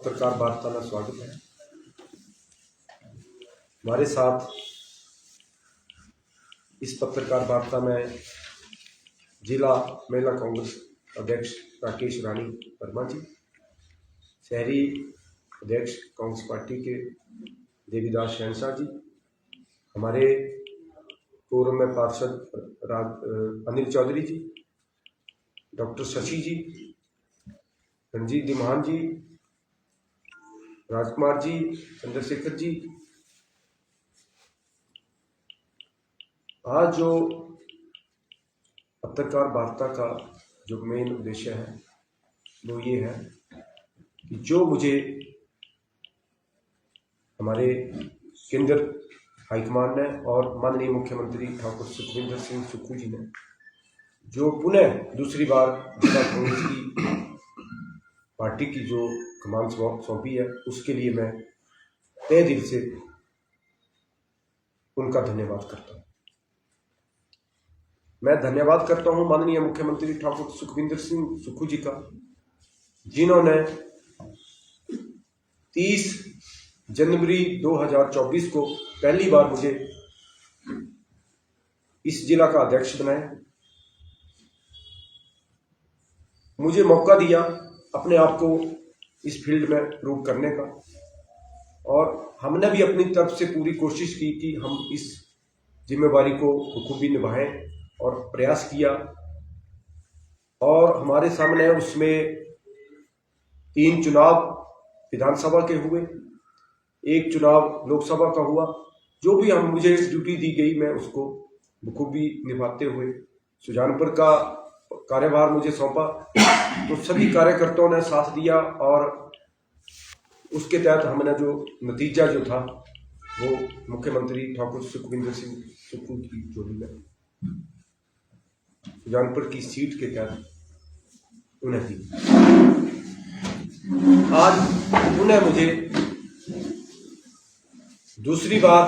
पत्रकार वार्ता में स्वागत है। हमारे साथ इस पत्रकार वार्ता में जिला महिला कांग्रेस अध्यक्ष राकेश रानी वर्मा जी, शहरी अध्यक्ष कांग्रेस पार्टी के देवीदास शहनशाह जी, हमारे पूर्व में पार्षद अनिल चौधरी जी, डॉक्टर शशि जी, रणजीत दिमान जी, राजकुमार जी, चंद्रशेखर जी। आज जो पत्रकार वार्ता का जो मेन उद्देश्य है वो ये है कि जो मुझे हमारे केंद्र हाईकमान ने और माननीय मुख्यमंत्री ठाकुर सुखविंदर सिंह सुक्खू जी ने जो पुनः दूसरी बार जिला कांग्रेस की पार्टी की जो कमान सौंपी है, उसके लिए मैं तहे दिल से उनका धन्यवाद करता हूं। मैं धन्यवाद करता हूं माननीय मुख्यमंत्री ठाकुर सुखविंदर सिंह सुक्खू जी का, जिन्होंने 30 जनवरी 2024 को पहली बार मुझे इस जिला का अध्यक्ष बनाया, मुझे मौका दिया अपने आप को इस फील्ड में प्रूव करने का, और हमने भी अपनी तरफ से पूरी कोशिश की कि हम इस जिम्मेवारी को बखूबी निभाएं और प्रयास किया। और हमारे सामने उसमें 3 चुनाव विधानसभा के हुए, 1 चुनाव लोकसभा का हुआ। जो भी मुझे ड्यूटी दी गई मैं उसको बखूबी निभाते हुए सुजानपुर का कार्यभार मुझे सौंपा, तो सभी कार्यकर्ताओं ने साथ दिया और उसके तहत हमने जो नतीजा जो था वो मुख्यमंत्री ठाकुर सुखविंदर सिंह सुक्खू की जोड़ी में सुजानपुर की सीट के तहत उन्हें दी। आज उन्हें मुझे दूसरी बार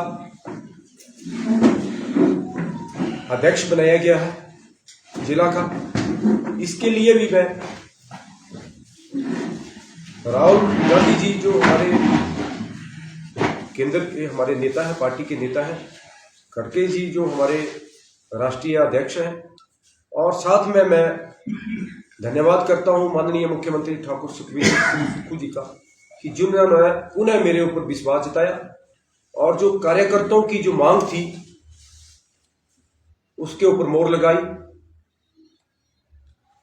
अध्यक्ष बनाया गया है जिला का। इसके लिए भी मैं राहुल गांधी जी जो हमारे केंद्र के हमारे नेता है, पार्टी के नेता हैं, खड़गे जी जो हमारे राष्ट्रीय अध्यक्ष हैं, और साथ में मैं धन्यवाद करता हूं माननीय मुख्यमंत्री ठाकुर सुखविंदर सिंह सुक्खू जी का कि जिन्होंने उन्हें मेरे ऊपर विश्वास जताया और जो कार्यकर्ताओं की जो मांग थी उसके ऊपर मोहर लगाई।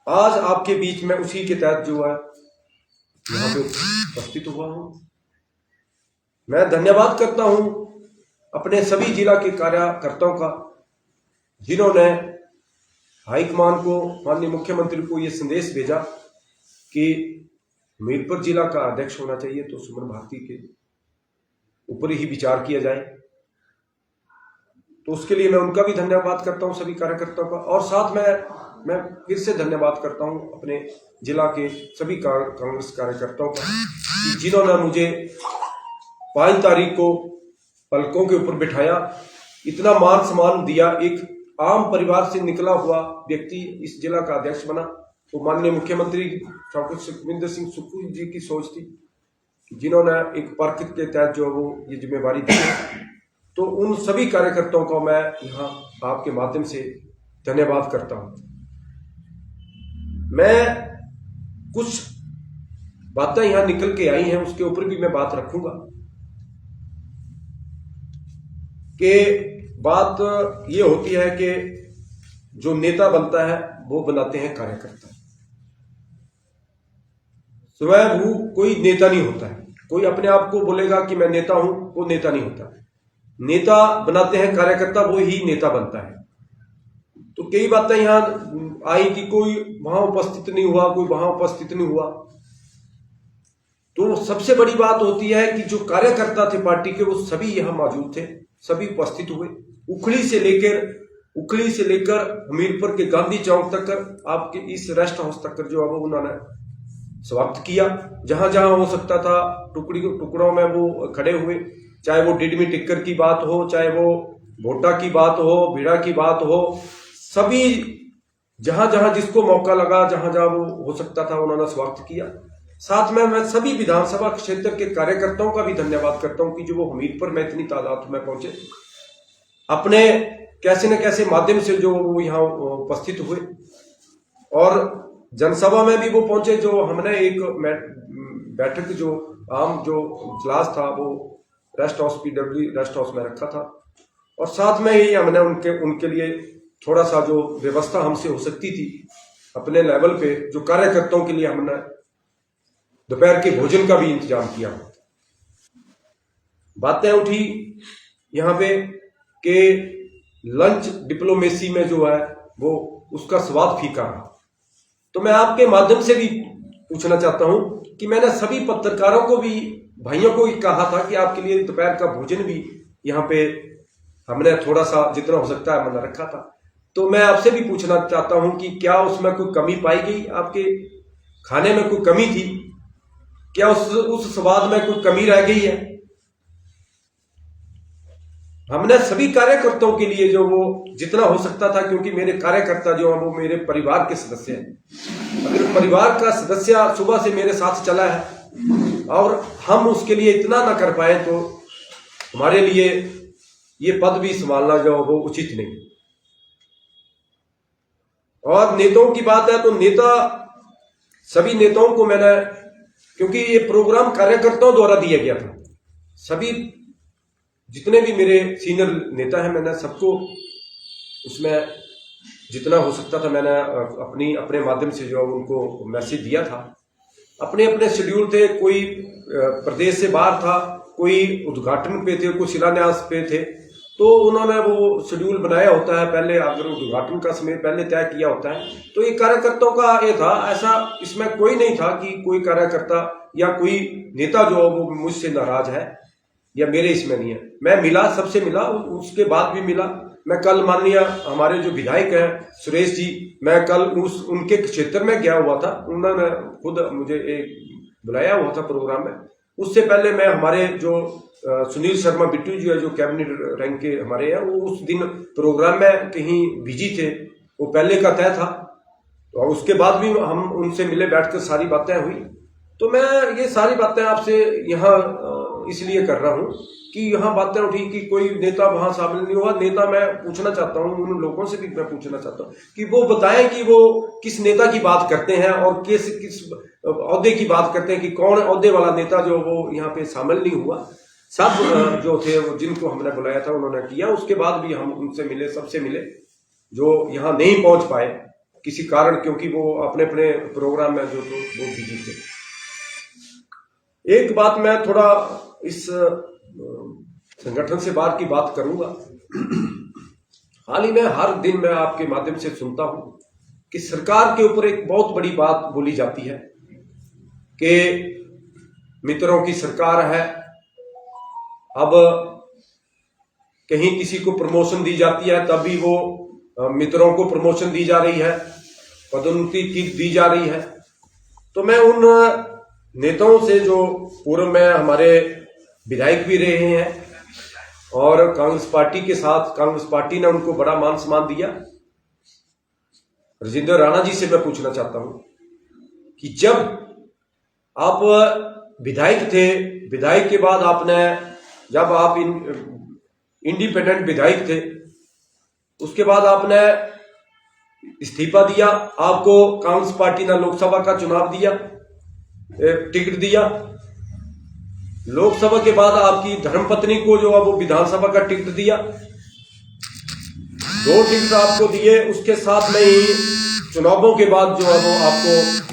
आज आपके बीच में उसी के तहत जो है यहाँ पे उपस्थित हुआ हूं। मैं धन्यवाद करता हूं अपने सभी जिला के कार्यकर्ताओं का, जिन्होंने हाईकमान को, माननीय मुख्यमंत्री को ये संदेश भेजा कि हमीरपुर जिला का अध्यक्ष होना चाहिए तो सुमन भारती के ऊपर ही विचार किया जाए। तो उसके लिए मैं उनका भी धन्यवाद करता हूं, सभी कार्यकर्ताओं का। और साथ में मैं फिर से धन्यवाद करता हूं अपने जिला के सभी कांग्रेस कार्यकर्ताओं का कि जिन्होंने मुझे 5 तारीख को पलकों के ऊपर बिठाया, इतना मान सम्मान दिया। एक आम परिवार से निकला हुआ व्यक्ति इस जिला का अध्यक्ष बना, तो माननीय मुख्यमंत्री ठाकुर सुखविंदर सिंह सुक्खू जी की सोच थी, जिन्होंने एक पर्क के तहत जो वो ये जिम्मेवारी दी। तो उन सभी कार्यकर्ताओं को मैं यहाँ आपके माध्यम से धन्यवाद करता हूँ। मैं कुछ बातें यहाँ निकल के आई हैं, उसके ऊपर भी मैं बात रखूंगा कि बात ये होती है कि जो नेता बनता है वो बनाते हैं कार्यकर्ता। स्वयं वो कोई नेता नहीं होता है। कोई अपने आप को बोलेगा कि मैं नेता हूं, वो नेता नहीं होता। नेता बनाते हैं कार्यकर्ता, वो ही नेता बनता है। तो कई बातें यहां आई कि कोई वहां उपस्थित नहीं हुआ, कोई वहां उपस्थित नहीं हुआ। तो सबसे बड़ी बात होती है कि जो कार्यकर्ता थे पार्टी के, वो सभी यहां मौजूद थे, सभी उपस्थित हुए। उखली से लेकर हमीरपुर के गांधी चौक तक, आपके इस रेस्ट हाउस तक जो है वो उन्होंने स्वागत किया। जहां जहां हो सकता था टुकड़ों में वो खड़े हुए, चाहे वो डिडमी टिक्कर की बात हो, चाहे वो भोटा की बात हो, भीड़ा की बात हो, सभी जहां जहां जिसको मौका लगा, जहां जहां वो हो सकता था, उन्होंने स्वागत किया। साथ में मैं सभी विधानसभा क्षेत्र के कार्यकर्ताओं का भी धन्यवाद करता हूं कि जो वो हमीरपुर में इतनी तादाद में पहुंचे, अपने कैसे न कैसे माध्यम से जो वो यहाँ उपस्थित हुए, और जनसभा में भी वो पहुंचे। जो हमने एक बैठक जो आम जो इजलास था वो rest house PW rest house में रखा था, और साथ में ही हमने उनके लिए थोड़ा सा जो व्यवस्था हमसे हो सकती थी अपने लेवल पे, जो कार्यकर्ताओं के लिए हमने दोपहर के भोजन का भी इंतजाम किया। बातें उठी यहाँ पे कि लंच डिप्लोमेसी में जो है वो उसका स्वाद फीका है। तो मैं आपके माध्यम से भी पूछना चाहता हूं कि मैंने सभी पत्रकारों को भी, भाइयों को भी कहा था कि आपके लिए दोपहर का भोजन भी यहाँ पे हमने थोड़ा सा जितना हो सकता है मैंने रखा था। तो मैं आपसे भी पूछना चाहता हूं कि क्या उसमें कोई कमी पाई गई? आपके खाने में कोई कमी थी क्या? उस स्वाद में कोई कमी रह गई है? हमने सभी कार्यकर्ताओं के लिए जो वो जितना हो सकता था, क्योंकि मेरे कार्यकर्ता जो है वो मेरे परिवार के सदस्य हैं। अगर परिवार का सदस्य सुबह से मेरे साथ चला है और हम उसके लिए इतना ना कर पाए तो हमारे लिए ये पद भी संभालना जो वो उचित नहीं। और नेताओं की बात है तो नेता, सभी नेताओं को मैंने, क्योंकि ये प्रोग्राम कार्यकर्ताओं द्वारा दिया गया था, सभी जितने भी मेरे सीनियर नेता हैं मैंने सबको उसमें जितना हो सकता था मैंने अपने माध्यम से जो उनको मैसेज दिया था। अपने अपने शेड्यूल थे, कोई प्रदेश से बाहर था, कोई उद्घाटन पे थे, कोई शिलान्यास पे थे, तो उन्होंने वो शेड्यूल बनाया होता है पहले, अगर उद्घाटन का समय पहले तय किया होता है। तो ये कार्यकर्ताओं का ये था, ऐसा इसमें कोई नहीं था कि कोई कार्यकर्ता या कोई नेता जो वो मुझसे नाराज है या मेरे इसमें नहीं है। मैं मिला, सबसे मिला, उसके बाद भी मिला। मैं कल माननीय हमारे जो विधायक हैं सुरेश जी, मैं कल उनके क्षेत्र में गया हुआ था, उन्होंने खुद मुझे एक बुलाया हुआ था प्रोग्राम में। उससे पहले मैं हमारे जो सुनील शर्मा बिट्टू जी है जो कैबिनेट रैंक के हमारे हैं, वो उस दिन प्रोग्राम में कहीं बिजी थे, वो पहले का तय था, और उसके बाद भी हम उनसे मिले, बैठकर सारी बातें हुई। तो मैं ये सारी बातें आपसे यहाँ इसलिए कर रहा हूँ कि यहाँ बातें उठी कि कोई नेता वहां शामिल नहीं हुआ। नेता मैं पूछना चाहता हूँ, उन लोगों से भी मैं पूछना चाहता हूँ कि वो बताएं कि वो किस नेता की बात करते हैं और किस ओहदे की बात करते हैं, कि कौन ओहदे वाला नेता जो वो यहाँ पे शामिल नहीं हुआ। सब जो थे जिनको हमने बुलाया था उन्होंने किया। उसके बाद भी हम उनसे मिले, सबसे मिले जो यहाँ नहीं पहुंच पाए किसी कारण, क्योंकि वो अपने अपने प्रोग्राम में जो वो बिजी थे। एक बात मैं थोड़ा इस संगठन से बाहर की बात करूंगा। हाल ही में हर दिन मैं आपके माध्यम से सुनता हूं कि सरकार के ऊपर एक बहुत बड़ी बात बोली जाती है कि मित्रों की सरकार है। अब कहीं किसी को प्रमोशन दी जाती है तभी वो मित्रों को प्रमोशन दी जा रही है, पदोन्नति की दी जा रही है। तो मैं उन नेताओं से जो पूर्व में हमारे विधायक भी रहे हैं और कांग्रेस पार्टी के साथ, कांग्रेस पार्टी ने उनको बड़ा मान सम्मान दिया, राजेंद्र राणा जी से मैं पूछना चाहता हूं कि जब आप विधायक थे, विधायक के बाद आपने, जब आप इंडिपेंडेंट विधायक थे, उसके बाद आपने इस्तीफा दिया, आपको कांग्रेस पार्टी ने लोकसभा का चुनाव दिया, टिकट दिया। लोकसभा के बाद आपकी धर्मपत्नी को जो है वो विधानसभा का टिकट दिया, 2 टिकट आपको दिए। उसके साथ में ही चुनावों के बाद जो है वो आपको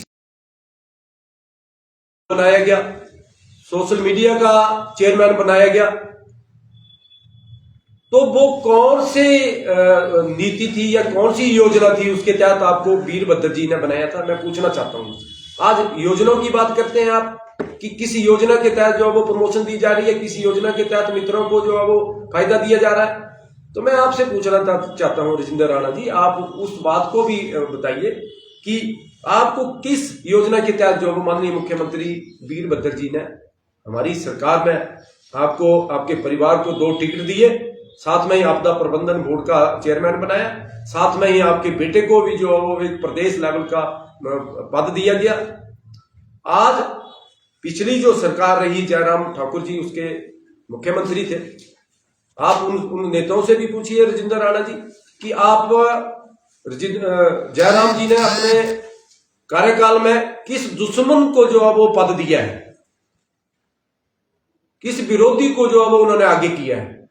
बनाया गया, सोशल मीडिया का चेयरमैन बनाया गया। तो वो कौन सी नीति थी या कौन सी योजना थी उसके तहत आपको वीरभद्र जी ने बनाया था? मैं पूछना चाहता हूं। आज योजनाओं की बात करते हैं आप कि किसी योजना के तहत जो है वो प्रमोशन दी जा रही है, किसी योजना के तहत मित्रों को जो है वो फायदा दिया जा रहा है। तो मैं आपसे पूछना चाहता हूं राजेंद्र राणा जी, आप उस बात को भी बताइए कि आपको किस योजना के तहत जो माननीय मुख्यमंत्री वीरभद्र जी ने हमारी सरकार में आपको, आपके परिवार को 2 टिकट दिए, साथ में ही आपदा प्रबंधन बोर्ड का चेयरमैन बनाया, साथ में ही आपके बेटे को भी जो वो एक प्रदेश लेवल का पद दिया गया। आज पिछली जो सरकार रही, जयराम ठाकुर जी उसके मुख्यमंत्री थे, आप उन नेताओं से भी पूछिए, राजेंद्र राणा जी, कि आप जयराम जी ने अपने कार्यकाल में किस दुश्मन को जो है वो पद दिया है, किस विरोधी को जो है वो उन्होंने आगे किया है।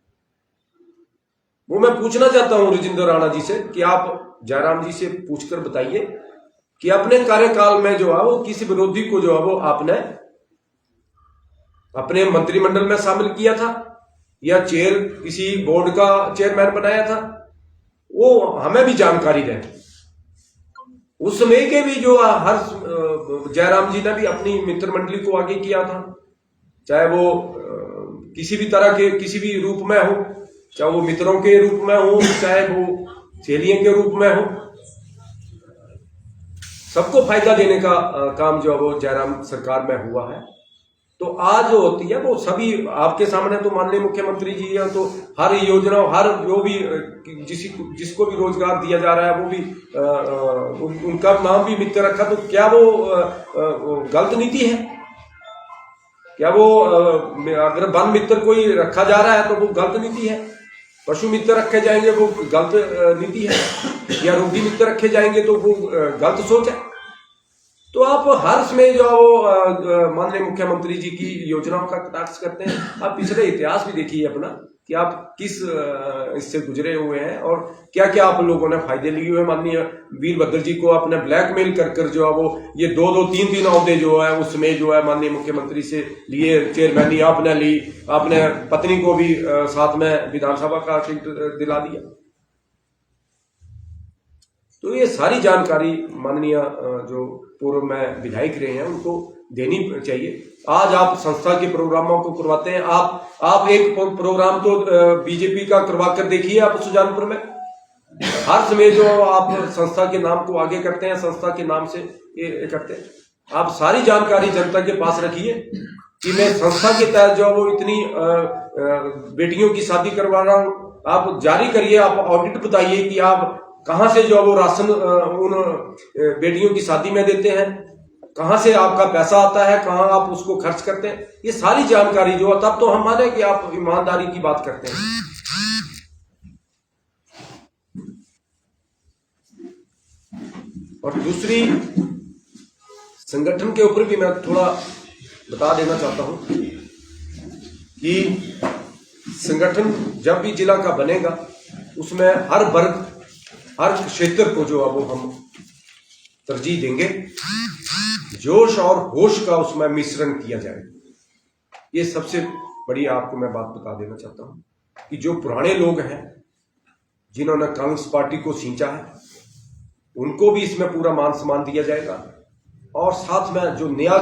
वो मैं पूछना चाहता हूं राजेंद्र राणा जी से कि आप जयराम जी से पूछकर बताइए कि अपने कार्यकाल में जो है वो किस विरोधी को जो है वो आपने अपने मंत्रिमंडल में शामिल किया था या किसी बोर्ड का चेयरमैन बनाया था, वो हमें भी जानकारी रहे। उस समय के भी जो हर जयराम जी ने भी अपनी मित्र मंडली को आगे किया था, चाहे वो किसी भी तरह के किसी भी रूप में हो, चाहे वो मित्रों के रूप में हो, चाहे वो सहेलियों के रूप में हो, सबको फायदा देने का काम जो है वो जयराम सरकार में हुआ है। तो आज जो होती है वो सभी आपके सामने, तो माननीय मुख्यमंत्री जी है, तो हर योजना, हर जो भी जिसको भी रोजगार दिया जा रहा है वो भी उनका नाम भी मित्र रखा, तो क्या वो गलत नीति है? क्या वो अगर वन मित्र कोई रखा जा रहा है तो वो गलत नीति है? पशु मित्र रखे जाएंगे वो गलत नीति है? या रोगी मित्र रखे जाएंगे तो वो गलत सोच है? तो आप हर समय जो वो माननीय मुख्यमंत्री जी की योजनाओं का कटाक्ष करते हैं। आप पिछले इतिहास भी देखिए अपना कि आप किस इससे गुजरे हुए हैं और क्या क्या आप लोगों ने फायदे लिए हुए। माननीय वीरभद्र जी को आपने ब्लैकमेल कर जो है वो ये 2-2, 3-3 ओहदे जो है उसमें जो है माननीय मुख्यमंत्री से लिए, चेयरमैनी आपने ली, आपने पत्नी को भी साथ में विधानसभा का सीट दिला दिया। तो ये सारी जानकारी माननीय जो पूर्व में विधायक रहे हैं उनको देनी चाहिए। आज आप संस्था के प्रोग्रामों को करवाते हैं, आप एक प्रोग्राम तो बीजेपी का करवा कर देखिए आप सुजानपुर में। हर समय जो आप संस्था के नाम को आगे करते हैं, संस्था के नाम से ये करते हैं। आप सारी जानकारी जनता के पास रखिए कि मैं संस्था के तहत जो वो इतनी बेटियों की शादी करवा रहा हूं। आप जारी करिए, आप ऑडिट बताइए कि आप कहां से जो वो राशन उन बेटियों की शादी में देते हैं, कहां से आपका पैसा आता है, कहां आप उसको खर्च करते हैं। ये सारी जानकारी जो, तब तो हम माने कि आप ईमानदारी की बात करते हैं। और दूसरी, संगठन के ऊपर भी मैं थोड़ा बता देना चाहता हूं कि संगठन जब भी जिला का बनेगा उसमें हर वर्ग, हर क्षेत्र को जो है वो हम तरजीह देंगे। जोश और होश का उसमें मिश्रण किया जाएगा। ये सबसे बड़ी आपको मैं बात बता देना चाहता हूं कि जो पुराने लोग हैं जिन्होंने कांग्रेस पार्टी को सींचा है उनको भी इसमें पूरा मान सम्मान दिया जाएगा, और साथ में जो नया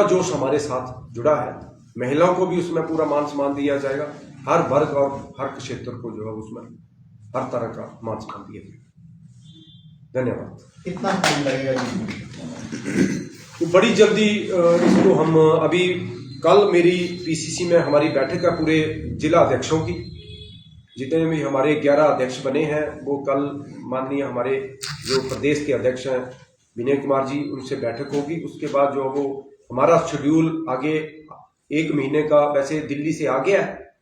जोश हमारे साथ जुड़ा है, महिलाओं को भी उसमें पूरा मान सम्मान दिया जाएगा। हर वर्ग और हर क्षेत्र को जो है उसमें हर तरह का मान सम्मान दिया जाएगा। धन्यवाद। कितना टाइम लगेगा? तो बड़ी जल्दी इसको हम अभी कल मेरी पीसीसी में हमारी बैठक है पूरे जिला अध्यक्षों की, जितने भी हमारे 11 अध्यक्ष बने हैं वो कल माननीय हमारे जो प्रदेश के अध्यक्ष हैं विनय कुमार जी, उनसे बैठक होगी। उसके बाद जो वो हमारा शेड्यूल आगे 1 महीने का वैसे दिल्ली से आ गया है,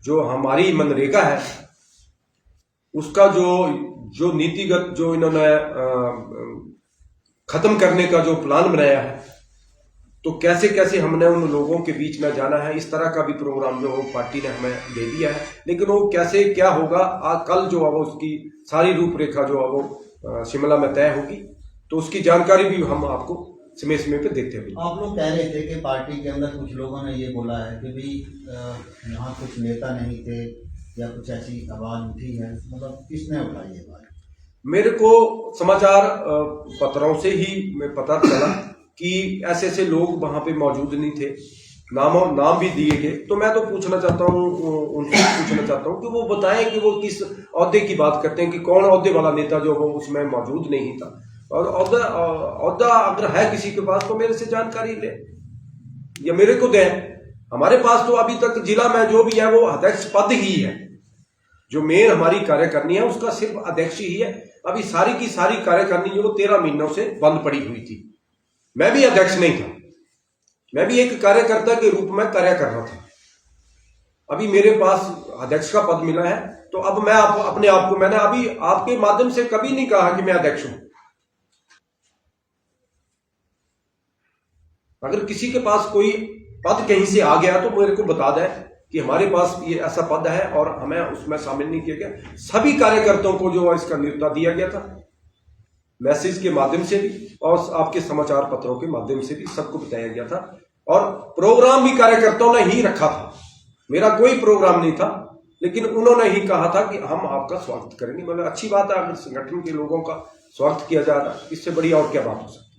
जो हमारी मनरेगा है उसका जो नीतिगत जो इन्होंने खत्म करने का जो प्लान बनाया है, तो कैसे कैसे हमने उन लोगों के बीच में जाना है, इस तरह का भी प्रोग्राम जो पार्टी ने हमें दे दिया है। लेकिन वो कैसे क्या होगा कल जो है वो उसकी सारी रूपरेखा जो है वो शिमला में तय होगी, तो उसकी जानकारी भी हम आपको समय समय पे देते हैं। आप लोग कह रहे थे कि पार्टी के अंदर कुछ लोगों ने ये बोला है कि भाई यहाँ कुछ नेता नहीं थे या कुछ ऐसी आवाज उठी है, मतलब किसने उठाई ये बात? मेरे को समाचार पत्रों से ही पता चला कि ऐसे ऐसे लोग वहां पे मौजूद नहीं थे, नाम भी दिए गए। तो मैं तो पूछना चाहता हूँ, उनसे पूछना चाहता हूँ कि वो बताएं कि वो किस ओहदे की बात करते हैं, कि कौन ओहदे वाला नेता जो वो उसमें मौजूद नहीं था। और ओहदा अगर है किसी के पास तो मेरे से जानकारी ले या मेरे को दे। हमारे पास तो अभी तक जिला में जो भी है वो अध्यक्ष पद ही है, जो मेन हमारी कार्यकारिणी है उसका सिर्फ अध्यक्ष ही है। अभी सारी की सारी कार्यकारिणी जो 13 महीनों से बंद पड़ी हुई थी। मैं भी अध्यक्ष नहीं था, मैं भी एक कार्यकर्ता के रूप में कार्य कर रहा था। अभी मेरे पास अध्यक्ष का पद मिला है, तो अब मैं अपने आप को, मैंने अभी आपके माध्यम से कभी नहीं कहा कि मैं अध्यक्ष हूं। अगर किसी के पास कोई पद कहीं से आ गया तो मेरे को बता दें कि हमारे पास ये ऐसा पद है और हमें उसमें शामिल नहीं किया गया। सभी कार्यकर्ताओं को जो इसका न्योता दिया गया था, मैसेज के माध्यम से भी और आपके समाचार पत्रों के माध्यम से भी सबको बताया गया था। और प्रोग्राम भी कार्यकर्ताओं ने ही रखा था, मेरा कोई प्रोग्राम नहीं था, लेकिन उन्होंने ही कहा था कि हम आपका स्वागत करेंगे। मतलब अच्छी बात है, अगर संगठन के लोगों का स्वागत किया जा रहा है, इससे बड़ी और क्या बात हो सकती है।